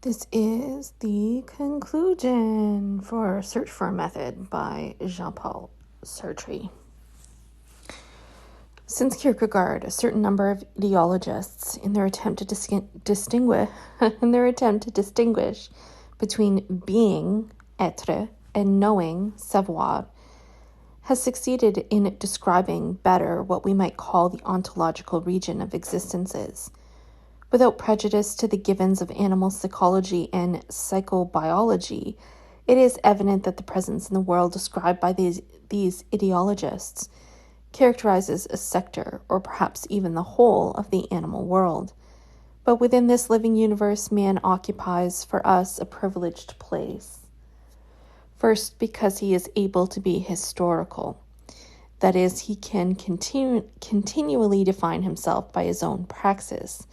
This is the conclusion for Search for a Method by Jean-Paul Sartre. Since Kierkegaard, a certain number of ideologists, in their attempt to distinguish between being, être, and knowing, savoir, has succeeded in describing better what we might call the ontological region of existences. Without prejudice to the givens of animal psychology and psychobiology, it is evident that the presence in the world described by these ideologists characterizes a sector, or perhaps even the whole, of the animal world. But within this living universe, man occupies for us a privileged place. First, because he is able to be historical. That is, he can continually define himself by his own praxis,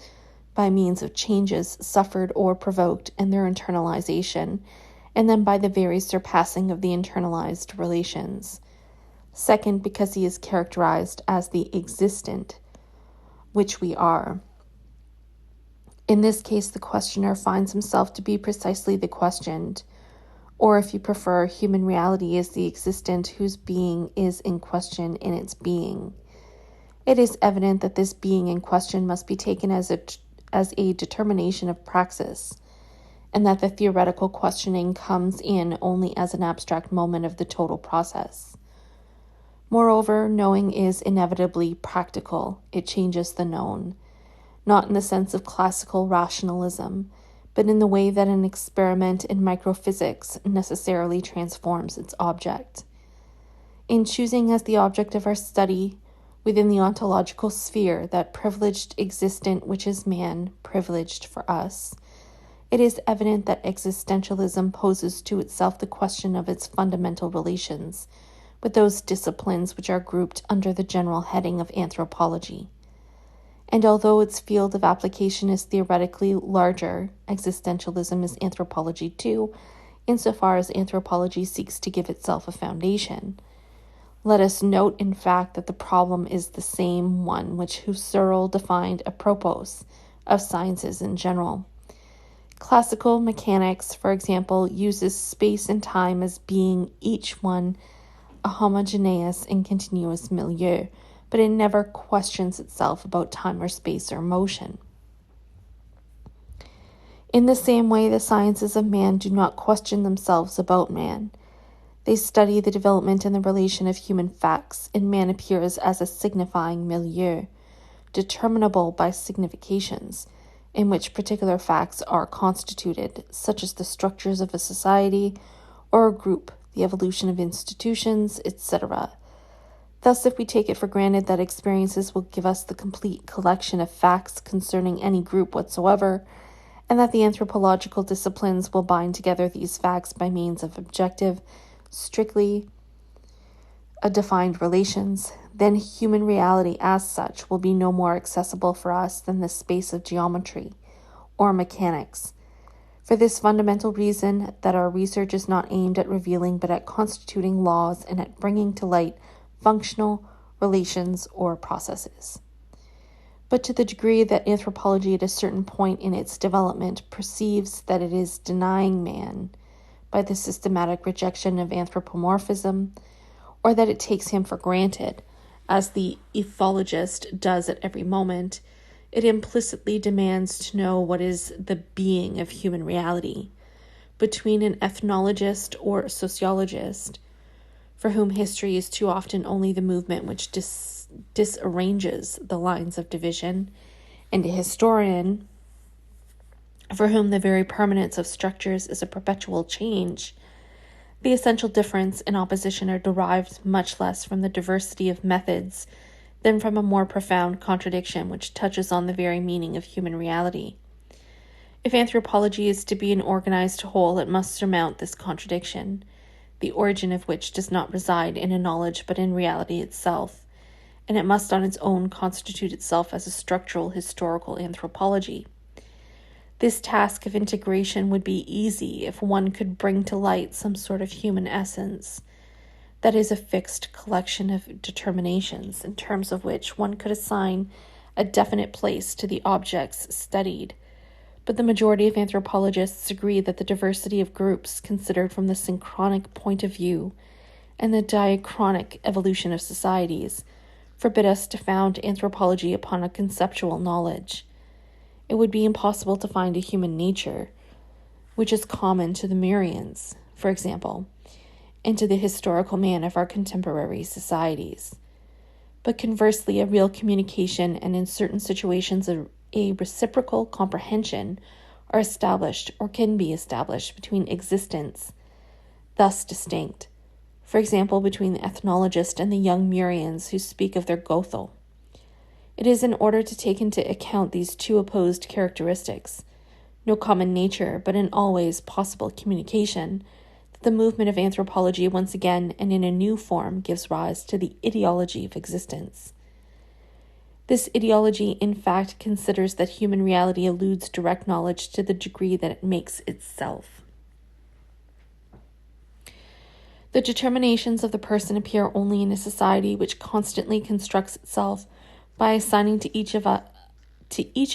by means of changes suffered or provoked in their internalization, and then by the very surpassing of the internalized relations. Second, because he is characterized as the existent, which we are. In this case, the questioner finds himself to be precisely the questioned, or if you prefer, human reality is the existent whose being is in question in its being. It is evident that this being in question must be taken as a determination of praxis, and that the theoretical questioning comes in only as an abstract moment of the total process. Moreover, knowing is inevitably practical. It changes the known, not in the sense of classical rationalism, but in the way that an experiment in microphysics necessarily transforms its object. In choosing as the object of our study, within the ontological sphere, that privileged existent which is man, privileged for us, it is evident that existentialism poses to itself the question of its fundamental relations with those disciplines which are grouped under the general heading of anthropology. And although its field of application is theoretically larger, existentialism is anthropology too, insofar as anthropology seeks to give itself a foundation. Let us note, in fact, that the problem is the same one which Husserl defined apropos of sciences in general. Classical mechanics, for example, uses space and time as being each one a homogeneous and continuous milieu, but it never questions itself about time or space or motion. In the same way, the sciences of man do not question themselves about man. They study the development and the relation of human facts, and man appears as a signifying milieu, determinable by significations, in which particular facts are constituted, such as the structures of a society or a group, the evolution of institutions, etc. Thus, if we take it for granted that experiences will give us the complete collection of facts concerning any group whatsoever, and that the anthropological disciplines will bind together these facts by means of objective, strictly defined relations, then human reality as such will be no more accessible for us than the space of geometry or mechanics. For this fundamental reason, that our research is not aimed at revealing but at constituting laws and at bringing to light functional relations or processes. But to the degree that anthropology at a certain point in its development perceives that it is denying man by the systematic rejection of anthropomorphism, or that it takes him for granted, as the ethologist does at every moment, it implicitly demands to know what is the being of human reality. Between an ethnologist or sociologist, for whom history is too often only the movement which disarranges the lines of division, and a historian, for whom the very permanence of structures is a perpetual change, the essential difference and opposition are derived much less from the diversity of methods than from a more profound contradiction which touches on the very meaning of human reality. If anthropology is to be an organized whole, it must surmount this contradiction, the origin of which does not reside in a knowledge but in reality itself, and it must on its own constitute itself as a structural historical anthropology. This task of integration would be easy if one could bring to light some sort of human essence, that is, a fixed collection of determinations, in terms of which one could assign a definite place to the objects studied. but the majority of anthropologists agree that the diversity of groups considered from the synchronic point of view and the diachronic evolution of societies forbid us to found anthropology upon a conceptual knowledge. It would be impossible to find a human nature, which is common to the Murians, for example, and to the historical man of our contemporary societies. But conversely, a real communication and in certain situations a reciprocal comprehension are established or can be established between existents thus distinct. For example, between the ethnologist and the young Murians who speak of their Gothel. It is in order to take into account these two opposed characteristics, no common nature, but an always possible communication, that the movement of anthropology once again and in a new form gives rise to the ideology of existence. This ideology, in fact, considers that human reality eludes direct knowledge to the degree that it makes itself. The determinations of the person appear only in a society which constantly constructs itself by assigning to each of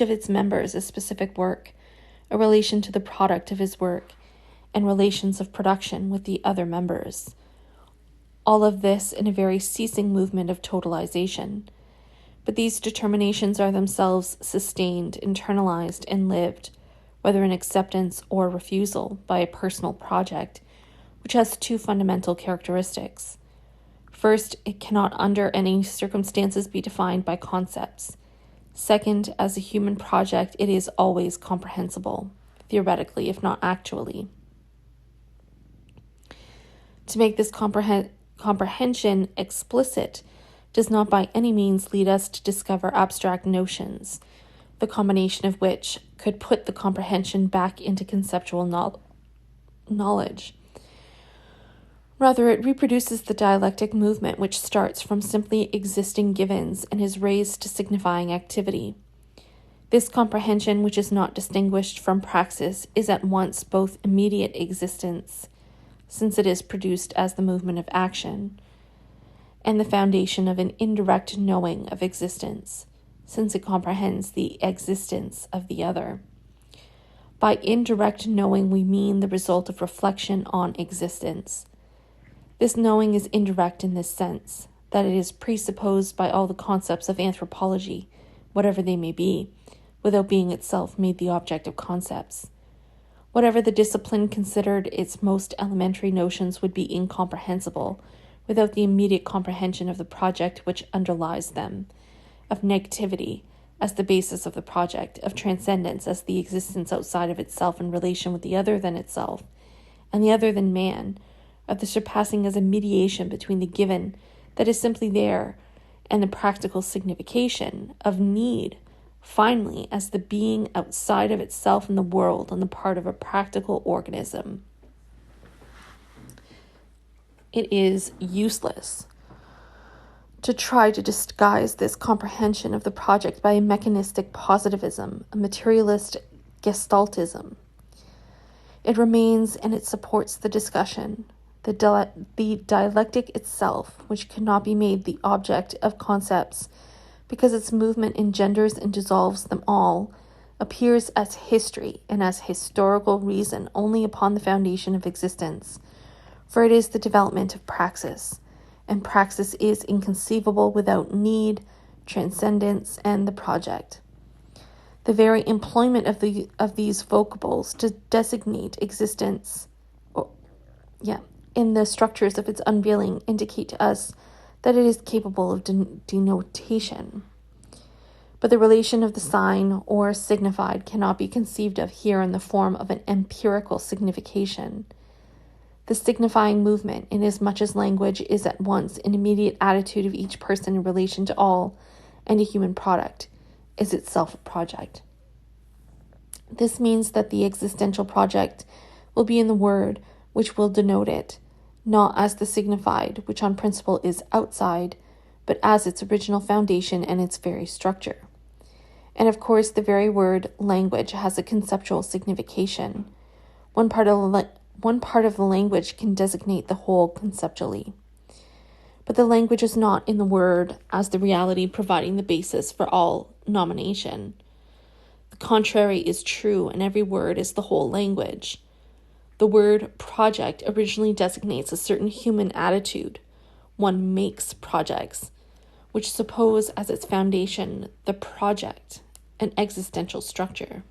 its members a specific work, a relation to the product of his work, and relations of production with the other members. All of this in a very ceasing movement of totalization. But these determinations are themselves sustained, internalized, and lived, whether in acceptance or refusal, by a personal project, which has two fundamental characteristics. First, it cannot under any circumstances be defined by concepts. Second, as a human project, it is always comprehensible, theoretically, if not actually. To make this comprehension explicit does not by any means lead us to discover abstract notions, the combination of which could put the comprehension back into conceptual knowledge. Rather, it reproduces the dialectic movement which starts from simply existing givens and is raised to signifying activity. This comprehension, which is not distinguished from praxis, is at once both immediate existence, since it is produced as the movement of action, and the foundation of an indirect knowing of existence, since it comprehends the existence of the other. By indirect knowing, we mean the result of reflection on existence. This knowing is indirect in this sense, that it is presupposed by all the concepts of anthropology, whatever they may be, without being itself made the object of concepts. Whatever the discipline considered, its most elementary notions would be incomprehensible without the immediate comprehension of the project which underlies them, of negativity as the basis of the project, of transcendence as the existence outside of itself in relation with the other than itself, and the other than man, of the surpassing as a mediation between the given that is simply there and the practical signification of need, finally, as the being outside of itself in the world on the part of a practical organism. It is useless to try to disguise this comprehension of the project by a mechanistic positivism, a materialist gestaltism. It remains and it supports the discussion. The dialectic itself, which cannot be made the object of concepts because its movement engenders and dissolves them all, appears as history and as historical reason only upon the foundation of existence, for it is the development of praxis, and praxis is inconceivable without need, transcendence, and the project. The very employment of these vocables to designate existence, in the structures of its unveiling indicate to us that it is capable of denotation. But the relation of the sign or signified cannot be conceived of here in the form of an empirical signification. The signifying movement, inasmuch as language is at once an immediate attitude of each person in relation to all and a human product, is itself a project. This means that the existential project will be in the word which will denote it, not as the signified, which on principle is outside, but as its original foundation and its very structure. And of course, the very word language has a conceptual signification. One part of the language can designate the whole conceptually. But the language is not in the word as the reality providing the basis for all nomination. The The contrary is true, and every word is the whole language. The word project originally designates a certain human attitude. One makes projects, which suppose as its foundation the project, an existential structure.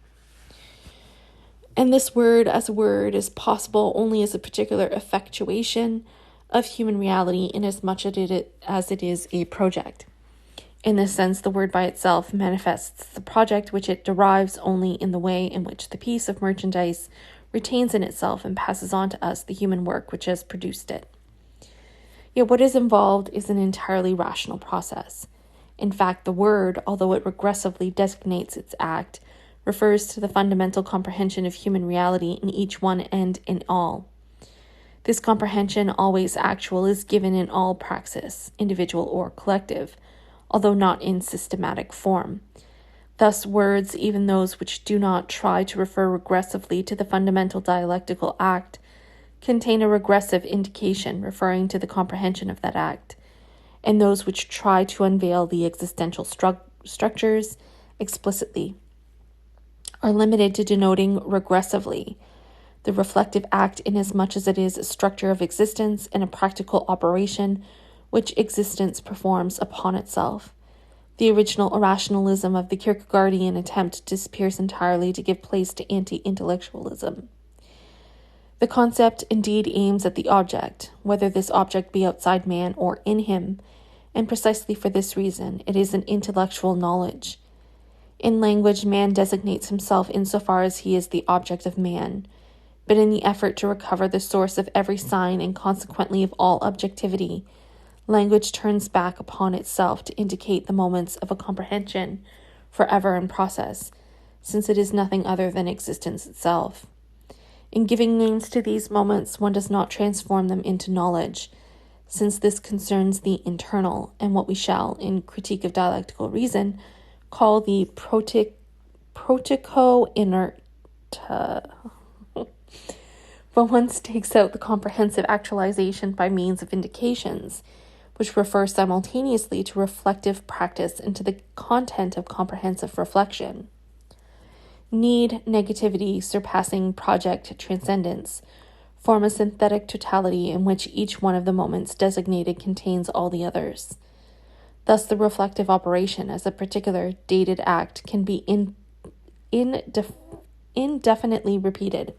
And this word as a word is possible only as a particular effectuation of human reality inasmuch as it is a project. In this sense, the word by itself manifests the project which it derives only in the way in which the piece of merchandise retains in itself and passes on to us the human work which has produced it. Yet what is involved is an entirely rational process. In fact, the word, although it regressively designates its act, refers to the fundamental comprehension of human reality in each one and in all. This comprehension, always actual, is given in all praxis, individual or collective, although not in systematic form. Thus, words, even those which do not try to refer regressively to the fundamental dialectical act, contain a regressive indication referring to the comprehension of that act, and those which try to unveil the existential structures explicitly are limited to denoting regressively the reflective act inasmuch as it is a structure of existence and a practical operation which existence performs upon itself. The original irrationalism of the Kierkegaardian attempt disappears entirely to give place to anti-intellectualism. The concept indeed aims at the object, whether this object be outside man or in him, and precisely for this reason, it is an intellectual knowledge. In language, man designates himself insofar as he is the object of man, but in the effort to recover the source of every sign and consequently of all objectivity, language turns back upon itself to indicate the moments of a comprehension forever in process, since it is nothing other than existence itself. In giving names to these moments, one does not transform them into knowledge, since this concerns the internal and what we shall, in Critique of Dialectical Reason, call the protoco-inert. But one takes out the comprehensive actualization by means of indications, which refer simultaneously to reflective practice and to the content of comprehensive reflection. Need, negativity, surpassing project, transcendence, form a synthetic totality in which each one of the moments designated contains all the others. Thus, the reflective operation as a particular dated act can be indefinitely repeated.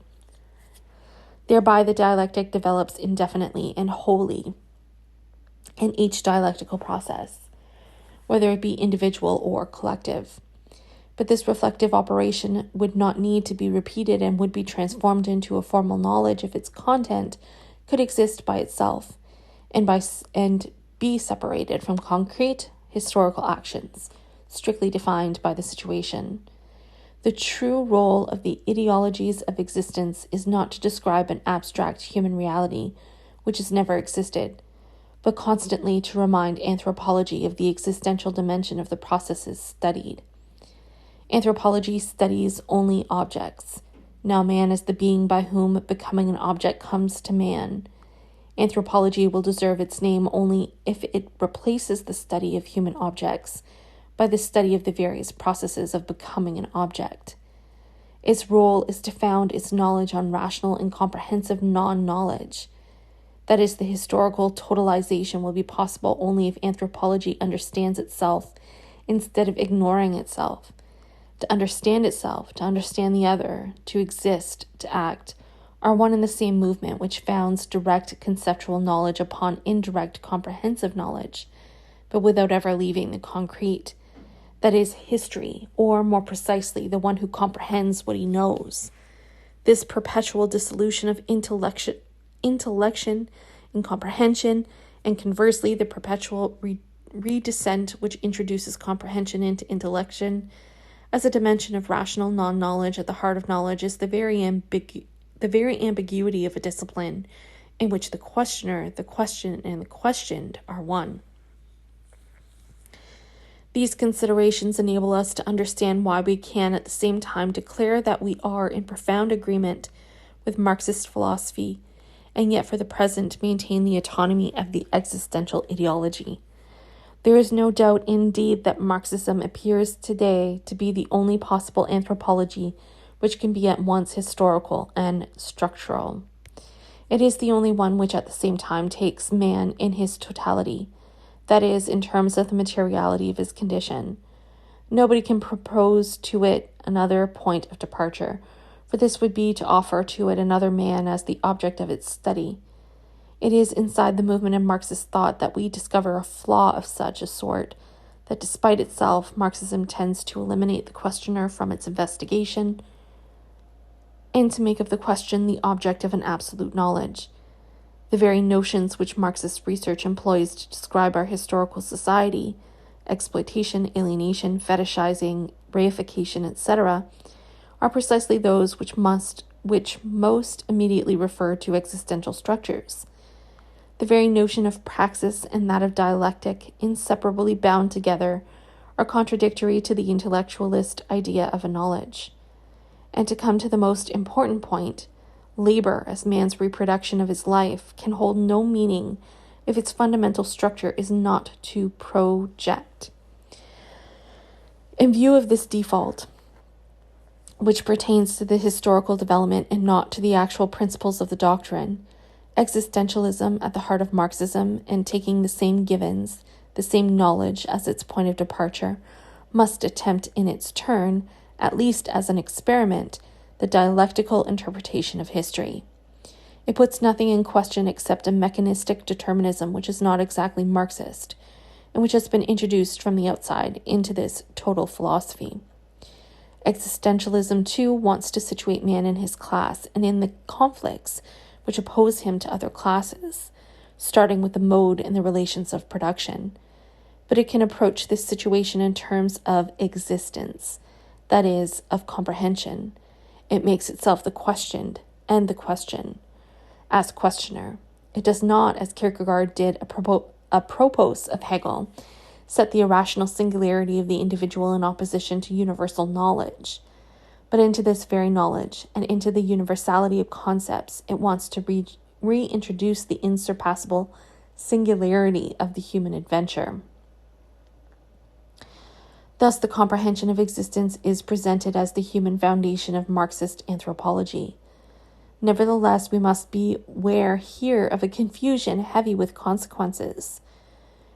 Thereby, the dialectic develops indefinitely and wholly in each dialectical process, whether it be individual or collective. But this reflective operation would not need to be repeated and would be transformed into a formal knowledge if its content could exist by itself and be separated from concrete historical actions, strictly defined by the situation. The true role of the ideologies of existence is not to describe an abstract human reality which has never existed, but constantly to remind anthropology of the existential dimension of the processes studied. Anthropology studies only objects. Now man is the being by whom becoming an object comes to man. Anthropology will deserve its name only if it replaces the study of human objects by the study of the various processes of becoming an object. Its role is to found its knowledge on rational and comprehensive non-knowledge. That is, the historical totalization will be possible only if anthropology understands itself instead of ignoring itself. To understand itself, to understand the other, to exist, to act, are one and the same movement which founds direct conceptual knowledge upon indirect comprehensive knowledge, but without ever leaving the concrete, that is, history, or more precisely, the one who comprehends what he knows. This perpetual dissolution of intellection and comprehension, and conversely, the perpetual redescent which introduces comprehension into intellection, as a dimension of rational non-knowledge at the heart of knowledge, is the very ambiguity of a discipline in which the questioner, the question, and the questioned are one. These considerations enable us to understand why we can at the same time declare that we are in profound agreement with Marxist philosophy, and yet for the present maintain the autonomy of the existential ideology. There is no doubt indeed that Marxism appears today to be the only possible anthropology which can be at once historical and structural. It is the only one which at the same time takes man in his totality, that is, in terms of the materiality of his condition. Nobody can propose to it another point of departure, for this would be to offer to it another man as the object of its study. It is inside the movement of Marxist thought that we discover a flaw of such a sort that despite itself, Marxism tends to eliminate the questioner from its investigation and to make of the question the object of an absolute knowledge. The very notions which Marxist research employs to describe our historical society, exploitation, alienation, fetishizing, reification, etc., are precisely those which most immediately refer to existential structures. The very notion of praxis and that of dialectic, inseparably bound together, are contradictory to the intellectualist idea of a knowledge. And to come to the most important point, labor as man's reproduction of his life can hold no meaning if its fundamental structure is not to project. In view of this default, which pertains to the historical development and not to the actual principles of the doctrine, existentialism at the heart of Marxism and taking the same givens, the same knowledge as its point of departure, must attempt in its turn, at least as an experiment, the dialectical interpretation of history. It puts nothing in question except a mechanistic determinism which is not exactly Marxist, and which has been introduced from the outside into this total philosophy. Existentialism, too, wants to situate man in his class and in the conflicts which oppose him to other classes, starting with the mode and the relations of production. But it can approach this situation in terms of existence, that is, of comprehension. It makes itself the questioned and the question. As questioner, it does not, as Kierkegaard did apropos of Hegel, set the irrational singularity of the individual in opposition to universal knowledge. But into this very knowledge and into the universality of concepts, it wants to reintroduce the insurpassable singularity of the human adventure. Thus, the comprehension of existence is presented as the human foundation of Marxist anthropology. Nevertheless, we must beware here of a confusion heavy with consequences.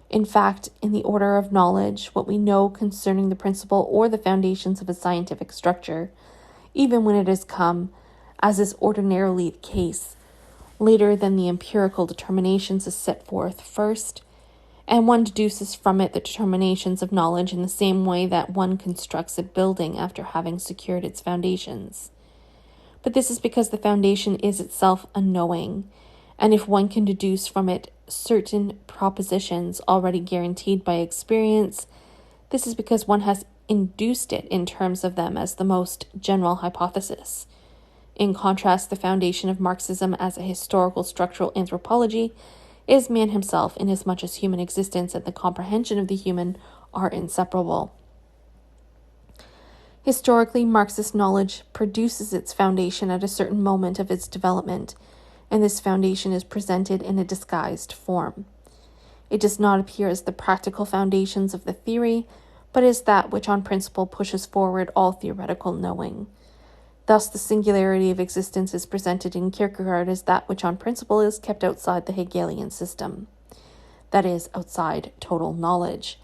In fact, in the order of knowledge, what we know concerning the principle or the foundations of a scientific structure, even when it has come, as is ordinarily the case, later than the empirical determinations is set forth first, and one deduces from it the determinations of knowledge in the same way that one constructs a building after having secured its foundations. But this is because the foundation is itself a knowing, and if one can deduce from it certain propositions already guaranteed by experience, this is because one has induced it in terms of them as the most general hypothesis. In contrast, the foundation of Marxism as a historical structural anthropology is man himself, inasmuch as human existence and the comprehension of the human are inseparable. Historically, Marxist knowledge produces its foundation at a certain moment of its development, and this foundation is presented in a disguised form. It does not appear as the practical foundations of the theory, but as that which on principle pushes forward all theoretical knowing. Thus, the singularity of existence is presented in Kierkegaard as that which on principle is kept outside the Hegelian system, that is, outside total knowledge,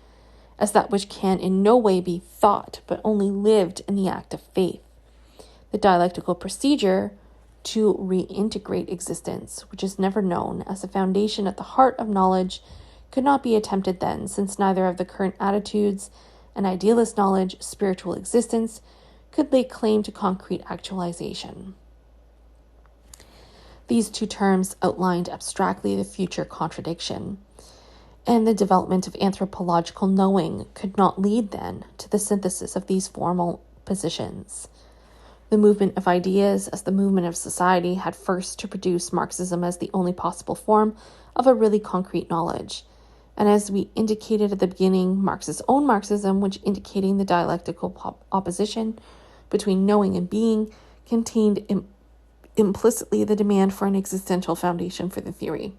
as that which can in no way be thought, but only lived in the act of faith. The dialectical procedure to reintegrate existence, which is never known, as a foundation at the heart of knowledge, could not be attempted then, since neither of the current attitudes, an idealist knowledge, spiritual existence, could lay claim to concrete actualization. These two terms outlined abstractly the future contradiction, and the development of anthropological knowing could not lead then to the synthesis of these formal positions. The movement of ideas as the movement of society had first to produce Marxism as the only possible form of a really concrete knowledge. And as we indicated at the beginning, Marx's own Marxism, which indicating the dialectical opposition between knowing and being, contained implicitly the demand for an existential foundation for the theory.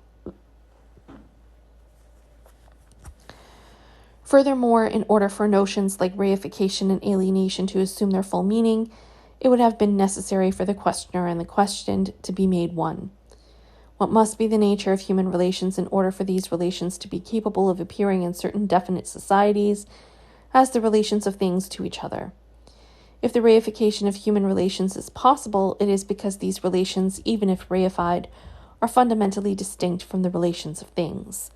Furthermore, in order for notions like reification and alienation to assume their full meaning, it would have been necessary for the questioner and the questioned to be made one. What must be the nature of human relations in order for these relations to be capable of appearing in certain definite societies as the relations of things to each other? If the reification of human relations is possible, it is because these relations, even if reified, are fundamentally distinct from the relations of things.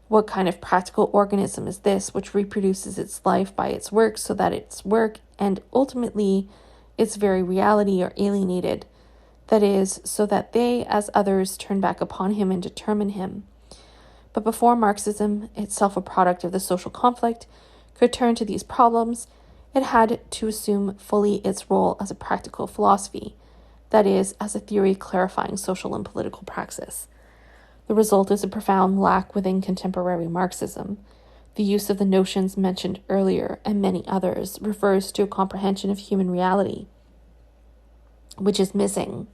What kind of practical organism is this which reproduces its life by its work so that its work and ultimately its very reality are alienated? That is, so that they, as others, turn back upon him and determine him. But before Marxism, itself a product of the social conflict, could turn to these problems, it had to assume fully its role as a practical philosophy, that is, as a theory clarifying social and political praxis. The result is a profound lack within contemporary Marxism. The use of the notions mentioned earlier and many others refers to a comprehension of human reality, which is missing.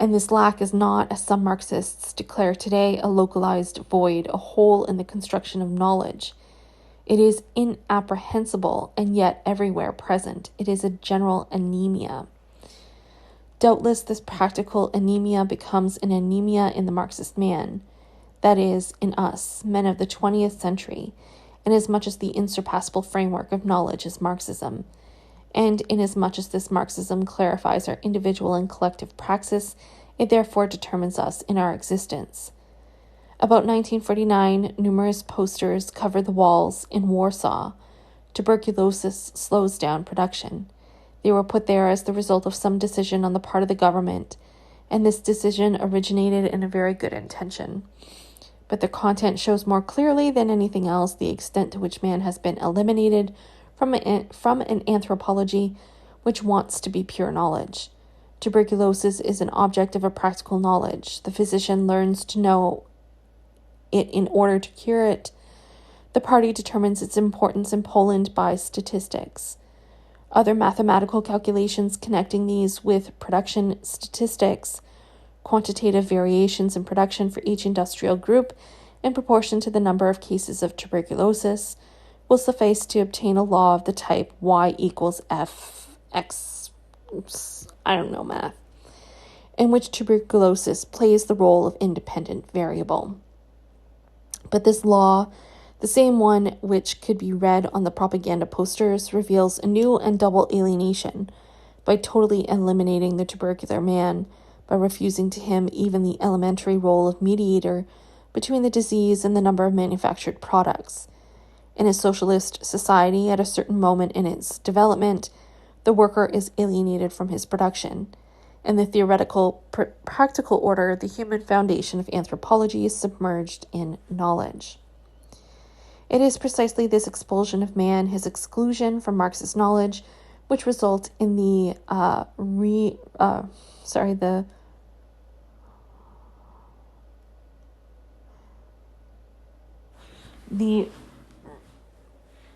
And this lack is not, as some Marxists declare today, a localized void, a hole in the construction of knowledge. It is inapprehensible and yet everywhere present. It is a general anemia. Doubtless, this practical anemia becomes an anemia in the Marxist man, that is, in us, men of the 20th century, inasmuch as the insurpassable framework of knowledge is Marxism, and inasmuch as this Marxism clarifies our individual and collective praxis, it therefore determines us in our existence. About 1949, numerous posters covered the walls in Warsaw. Tuberculosis slows down production. They were put there as the result of some decision on the part of the government, and this decision originated in a very good intention. But the content shows more clearly than anything else the extent to which man has been eliminated from an anthropology which wants to be pure knowledge. Tuberculosis is an object of a practical knowledge. The physician learns to know it in order to cure it. The party determines its importance in Poland by statistics. Other mathematical calculations connecting these with production statistics, quantitative variations in production for each industrial group in proportion to the number of cases of tuberculosis, will suffice to obtain a law of the type y equals f x, math, in which tuberculosis plays the role of independent variable. But this law, the same one which could be read on the propaganda posters, reveals a new and double alienation by totally eliminating the tubercular man, by refusing to him even the elementary role of mediator between the disease and the number of manufactured products. In a socialist society, at a certain moment in its development, the worker is alienated from his production. In the theoretical, practical order, the human foundation of anthropology is submerged in knowledge. It is precisely this expulsion of man, his exclusion from Marxist knowledge, which result in the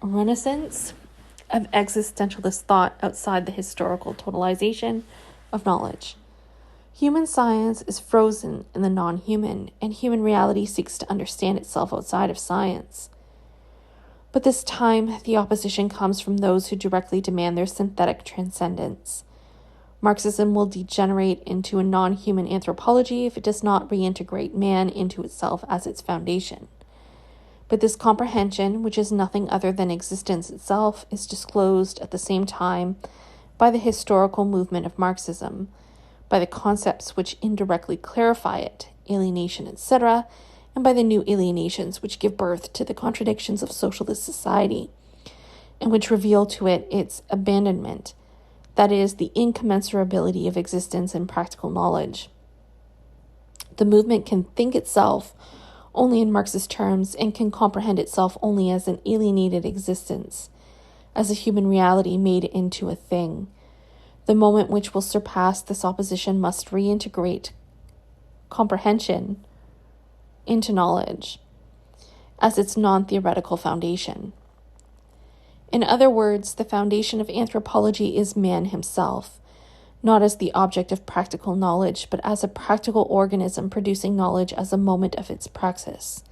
renaissance of existentialist thought outside the historical totalization of knowledge. Human science is frozen in the non-human, and human reality seeks to understand itself outside of science. But this time, the opposition comes from those who directly demand their synthetic transcendence. Marxism will degenerate into a non-human anthropology if it does not reintegrate man into itself as its foundation. But this comprehension, which is nothing other than existence itself, is disclosed at the same time by the historical movement of Marxism, by the concepts which indirectly clarify it, alienation, etc., and by the new alienations which give birth to the contradictions of socialist society, and which reveal to it its abandonment, that is, the incommensurability of existence and practical knowledge. The movement can think itself only in Marxist terms and can comprehend itself only as an alienated existence, as a human reality made into a thing. The moment which will surpass this opposition must reintegrate comprehension into knowledge as its non-theoretical foundation. In other words, the foundation of anthropology is man himself, not as the object of practical knowledge, but as a practical organism producing knowledge as a moment of its praxis.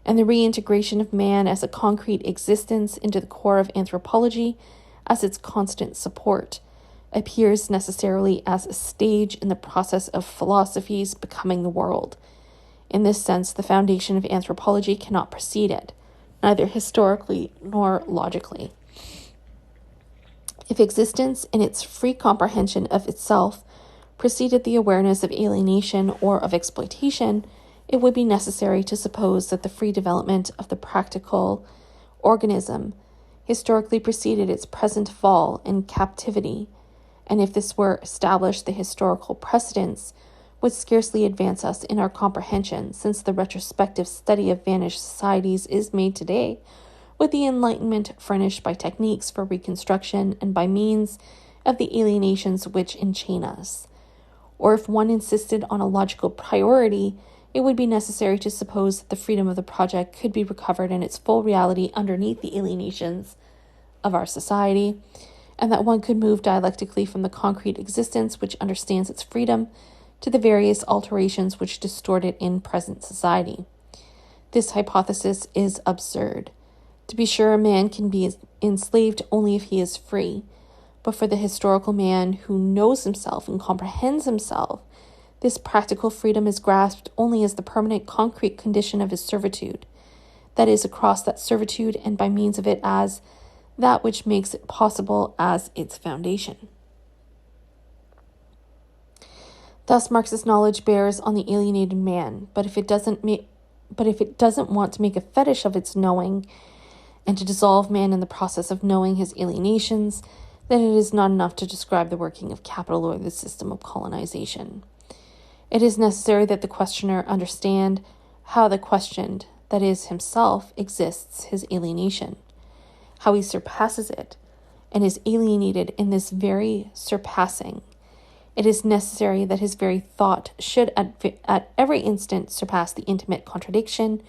and the reintegration of man as a concrete existence into the core of anthropology as its constant support appears necessarily as a stage in the process of philosophy's becoming the world. In this sense, the foundation of anthropology cannot precede it, neither historically nor logically. If existence in its free comprehension of itself preceded the awareness of alienation or of exploitation, it would be necessary to suppose that the free development of the practical organism historically preceded its present fall in captivity, and if this were established, the historical precedents would scarcely advance us in our comprehension, since the retrospective study of vanished societies is made today, with the Enlightenment furnished by techniques for reconstruction and by means of the alienations which enchain us. Or if one insisted on a logical priority, it would be necessary to suppose that the freedom of the project could be recovered in its full reality underneath the alienations of our society, and that one could move dialectically from the concrete existence which understands its freedom to the various alterations which distort it in present society. This hypothesis is absurd. To be sure, a man can be enslaved only if he is free, but for the historical man who knows himself and comprehends himself, this practical freedom is grasped only as the permanent concrete condition of his servitude, that is, across that servitude and by means of it as that which makes it possible as its foundation. Thus, Marxist knowledge bears on the alienated man, but if it doesn't want to make a fetish of its knowing and to dissolve man in the process of knowing his alienations, then it is not enough to describe the working of capital or the system of colonization. It is necessary that the questioner understand how the questioned, that is, himself, exists his alienation, how he surpasses it, and is alienated in this very surpassing. It is necessary that his very thought should at every instant surpass the intimate contradiction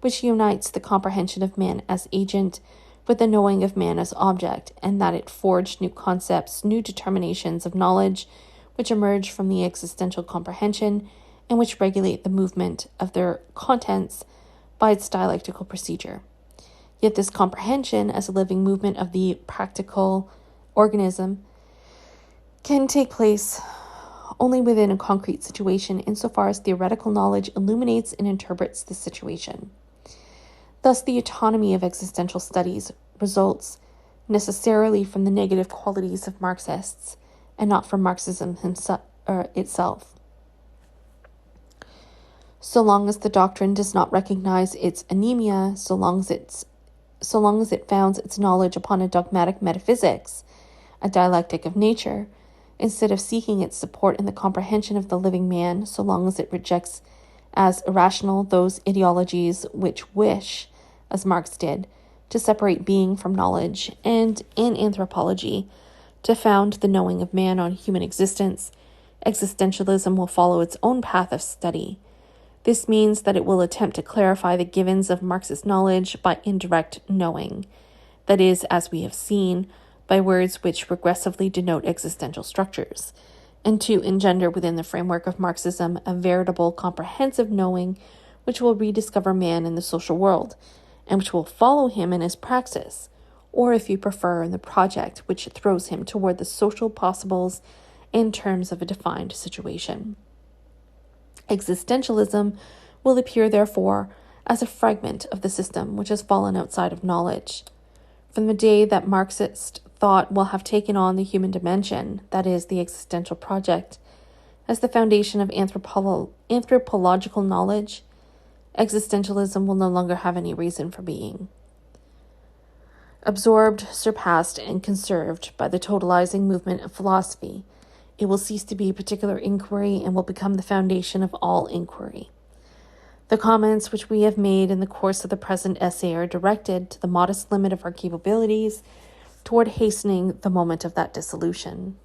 which unites the comprehension of man as agent with the knowing of man as object, and that it forge new concepts, new determinations of knowledge, which emerge from the existential comprehension and which regulate the movement of their contents by its dialectical procedure. Yet this comprehension as a living movement of the practical organism can take place only within a concrete situation insofar as theoretical knowledge illuminates and interprets the situation. Thus, the autonomy of existential studies results necessarily from the negative qualities of Marxists and not from Marxism itself. So long as the doctrine does not recognize its anemia, so long as it founds its knowledge upon a dogmatic metaphysics, a dialectic of nature, instead of seeking its support in the comprehension of the living man, so long as it rejects as irrational those ideologies which wish, as Marx did, to separate being from knowledge, and in anthropology, to found the knowing of man on human existence, existentialism will follow its own path of study. This means that it will attempt to clarify the givens of Marxist knowledge by indirect knowing, that is, as we have seen, by words which regressively denote existential structures, and to engender within the framework of Marxism a veritable comprehensive knowing which will rediscover man in the social world, and which will follow him in his praxis, or if you prefer, in the project which throws him toward the social possibles in terms of a defined situation. Existentialism will appear, therefore, as a fragment of the system which has fallen outside of knowledge. From the day that Marxist thought will have taken on the human dimension, that is, the existential project, as the foundation of anthropological knowledge, existentialism will no longer have any reason for being. Absorbed, surpassed, and conserved by the totalizing movement of philosophy, it will cease to be a particular inquiry and will become the foundation of all inquiry. The comments which we have made in the course of the present essay are directed to the modest limit of our capabilities toward hastening the moment of that dissolution.